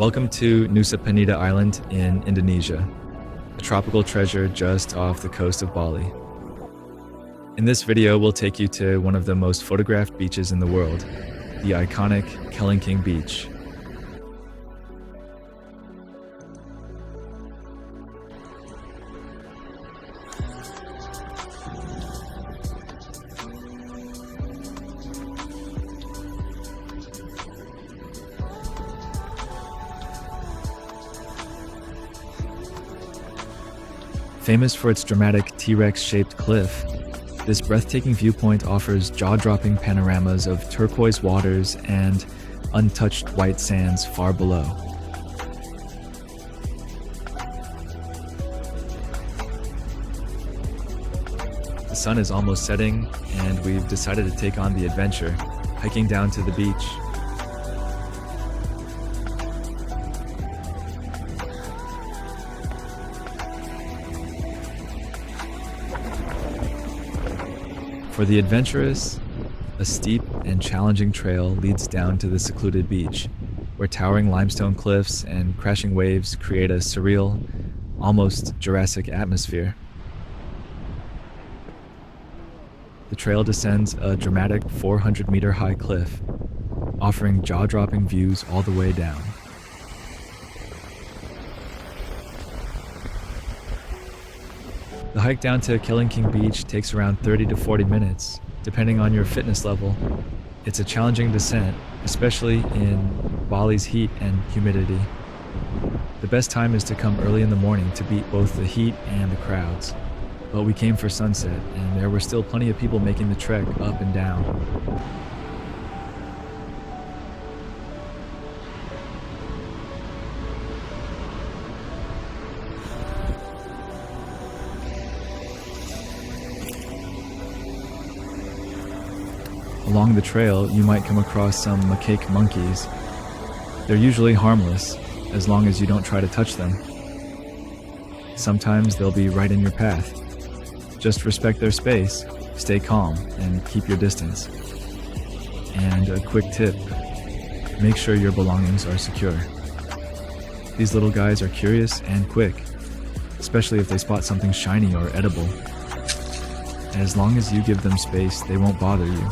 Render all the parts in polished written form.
Welcome to Nusa Penida Island in Indonesia, a tropical treasure just off the coast of Bali. In this video, we'll take you to one of the most photographed beaches in the world, the iconic Kelingking Beach. Famous for its dramatic T-Rex-shaped cliff, this breathtaking viewpoint offers jaw-dropping panoramas of turquoise waters and untouched white sands far below. The sun is almost setting, and we've decided to take on the adventure, hiking down to the beach. For the adventurous, a steep and challenging trail leads down to the secluded beach, where towering limestone cliffs and crashing waves create a surreal, almost Jurassic atmosphere. The trail descends a dramatic 400-meter-high cliff, offering jaw-dropping views all the way down. The hike down to Kelingking Beach takes around 30 to 40 minutes, depending on your fitness level. It's a challenging descent, especially in Bali's heat and humidity. The best time is to come early in the morning to beat both the heat and the crowds. But we came for sunset, and there were still plenty of people making the trek up and down. Along the trail, you might come across some macaque monkeys. They're usually harmless, as long as you don't try to touch them. Sometimes they'll be right in your path. Just respect their space, stay calm, and keep your distance. And a quick tip, make sure your belongings are secure. These little guys are curious and quick, especially if they spot something shiny or edible. As long as you give them space, they won't bother you.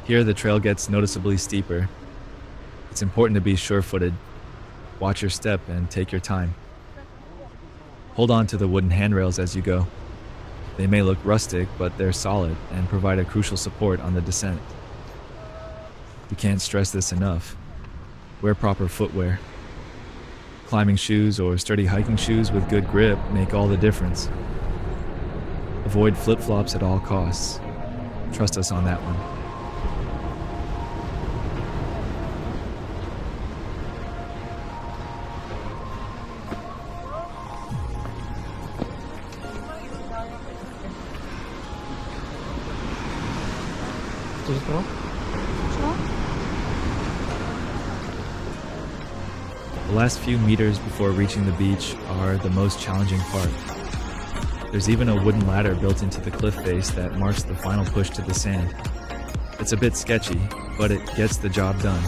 Here, the trail gets noticeably steeper. It's important to be sure-footed. Watch your step and take your time. Hold on to the wooden handrails as you go. They may look rustic, but they're solid and provide a crucial support on the descent. We can't stress this enough. Wear proper footwear. Climbing shoes or sturdy hiking shoes with good grip make all the difference. Avoid flip-flops at all costs. Trust us on that one. The last few meters before reaching the beach are the most challenging part. There's even a wooden ladder built into the cliff face that marks the final push to the sand. It's a bit sketchy, but it gets the job done.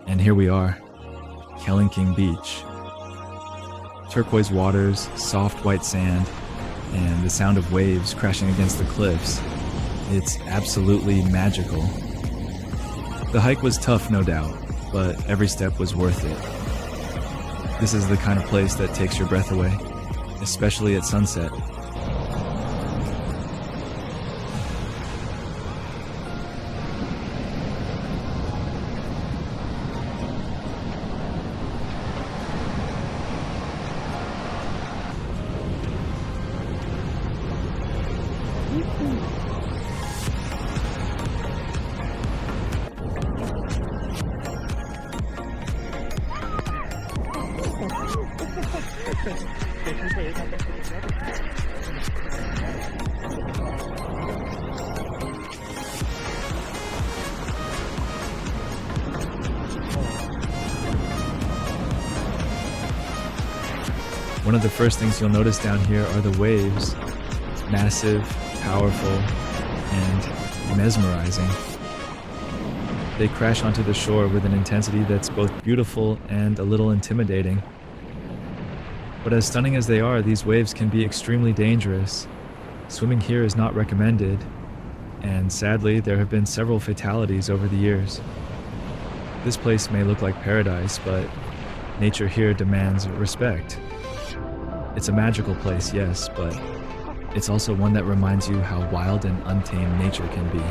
And here we are, Kelingking Beach. Turquoise waters, soft white sand, and the sound of waves crashing against the cliffs. It's absolutely magical. The hike was tough, no doubt, but every step was worth it. This is the kind of place that takes your breath away, especially at sunset. One of the first things you'll notice down here are the waves. Massive, powerful, and mesmerizing. They crash onto the shore with an intensity that's both beautiful and a little intimidating. But as stunning as they are, these waves can be extremely dangerous. Swimming here is not recommended, and sadly, there have been several fatalities over the years. This place may look like paradise, but nature here demands respect. It's a magical place, yes, but it's also one that reminds you how wild and untamed nature can be.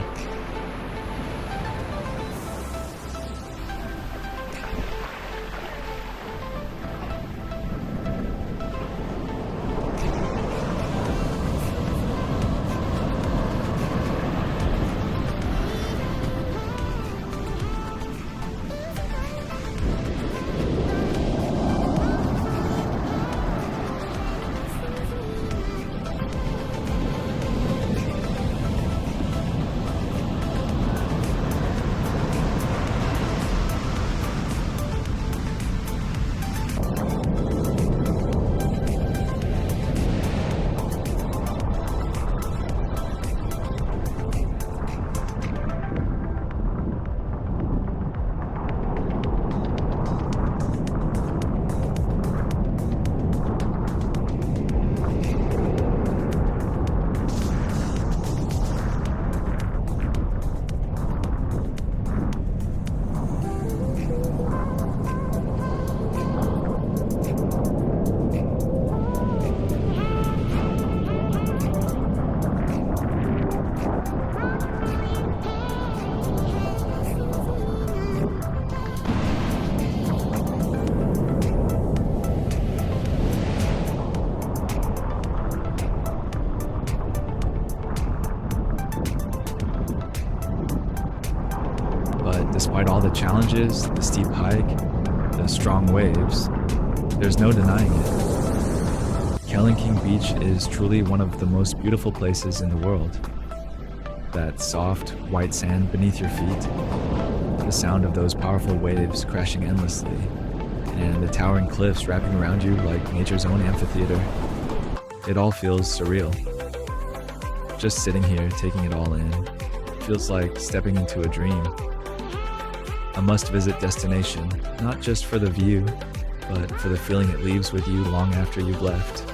Despite all the challenges, the steep hike, the strong waves, there's no denying it. Kelingking Beach is truly one of the most beautiful places in the world. That soft, white sand beneath your feet, the sound of those powerful waves crashing endlessly, and the towering cliffs wrapping around you like nature's own amphitheater. It all feels surreal. Just sitting here, taking it all in, feels like stepping into a dream. A must-visit destination, not just for the view, but for the feeling it leaves with you long after you've left.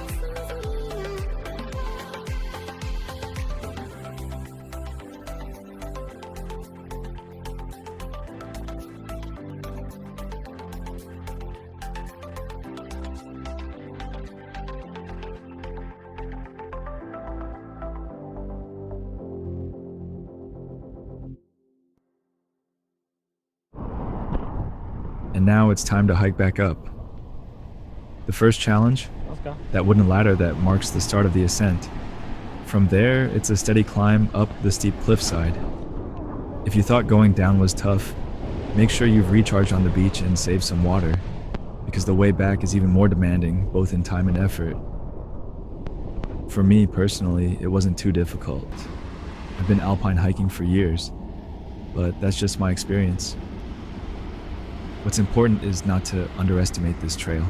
And now it's time to hike back up. The first challenge, that wooden ladder that marks the start of the ascent. From there, it's a steady climb up the steep cliffside. If you thought going down was tough, make sure you've recharged on the beach and saved some water, because the way back is even more demanding, both in time and effort. For me personally, it wasn't too difficult. I've been alpine hiking for years, but that's just my experience. What's important is not to underestimate this trail.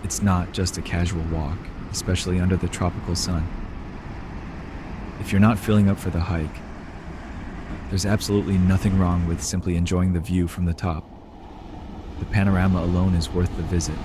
It's not just a casual walk, especially under the tropical sun. If you're not feeling up for the hike, there's absolutely nothing wrong with simply enjoying the view from the top. The panorama alone is worth the visit.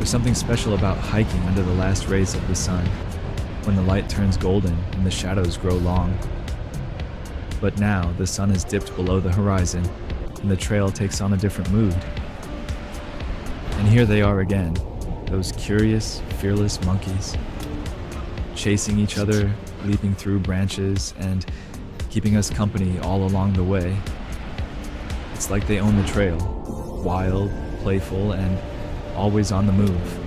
There's something special about hiking under the last rays of the sun, when the light turns golden and the shadows grow long. But now the sun has dipped below the horizon, and the trail takes on a different mood. And here they are again, those curious, fearless monkeys, chasing each other, leaping through branches, and keeping us company all along the way. It's like they own the trail, wild, playful, and always on the move.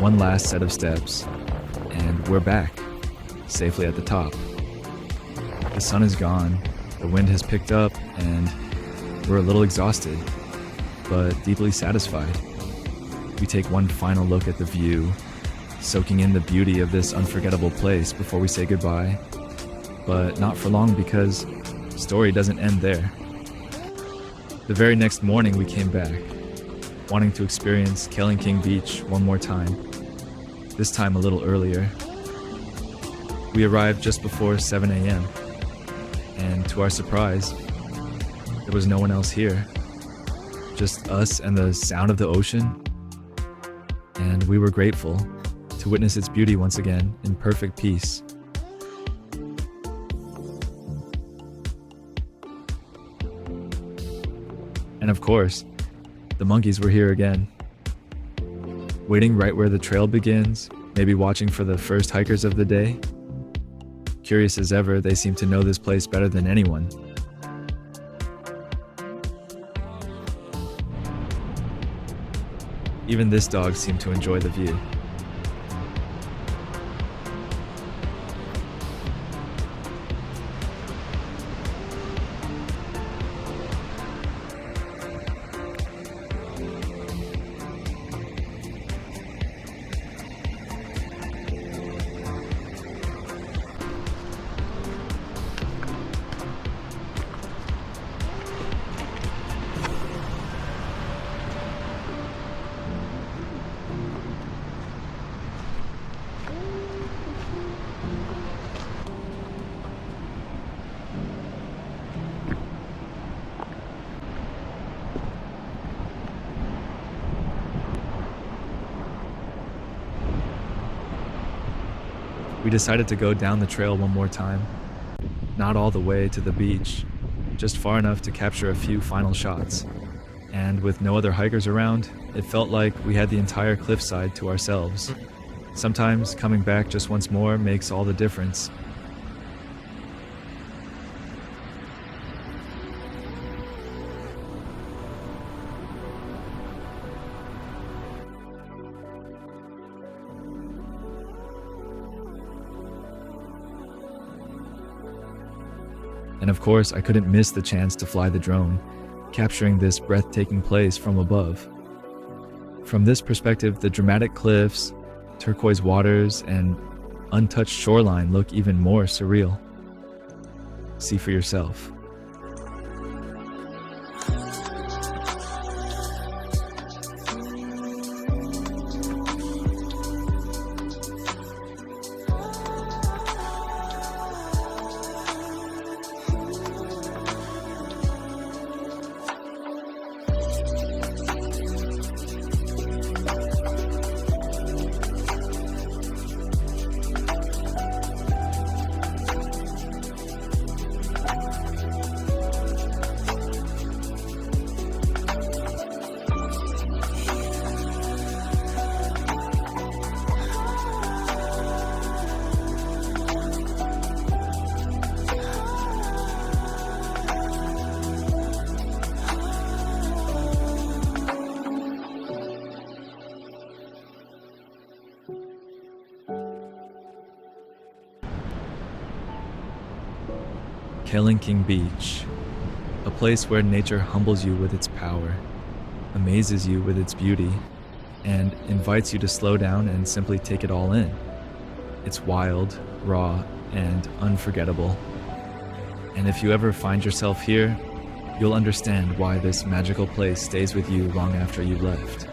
One last set of steps, and we're back, safely at the top. The sun is gone, the wind has picked up, and we're a little exhausted, but deeply satisfied. We take one final look at the view, soaking in the beauty of this unforgettable place before we say goodbye, but not for long because the story doesn't end there. The very next morning we came back, wanting to experience Kelingking Beach one more time, this time a little earlier. We arrived just before 7 a.m., and to our surprise, there was no one else here. Just us and the sound of the ocean, and we were grateful to witness its beauty once again in perfect peace. And of course, the monkeys were here again, waiting right where the trail begins, maybe watching for the first hikers of the day. Curious as ever, they seem to know this place better than anyone. Even this dog seemed to enjoy the view. We decided to go down the trail one more time. Not all the way to the beach, just far enough to capture a few final shots. And with no other hikers around, it felt like we had the entire cliffside to ourselves. Sometimes coming back just once more makes all the difference. And of course, I couldn't miss the chance to fly the drone, capturing this breathtaking place from above. From this perspective, the dramatic cliffs, turquoise waters, and untouched shoreline look even more surreal. See for yourself. Kelingking Beach, a place where nature humbles you with its power, amazes you with its beauty, and invites you to slow down and simply take it all in. It's wild, raw, and unforgettable. And if you ever find yourself here, you'll understand why this magical place stays with you long after you left.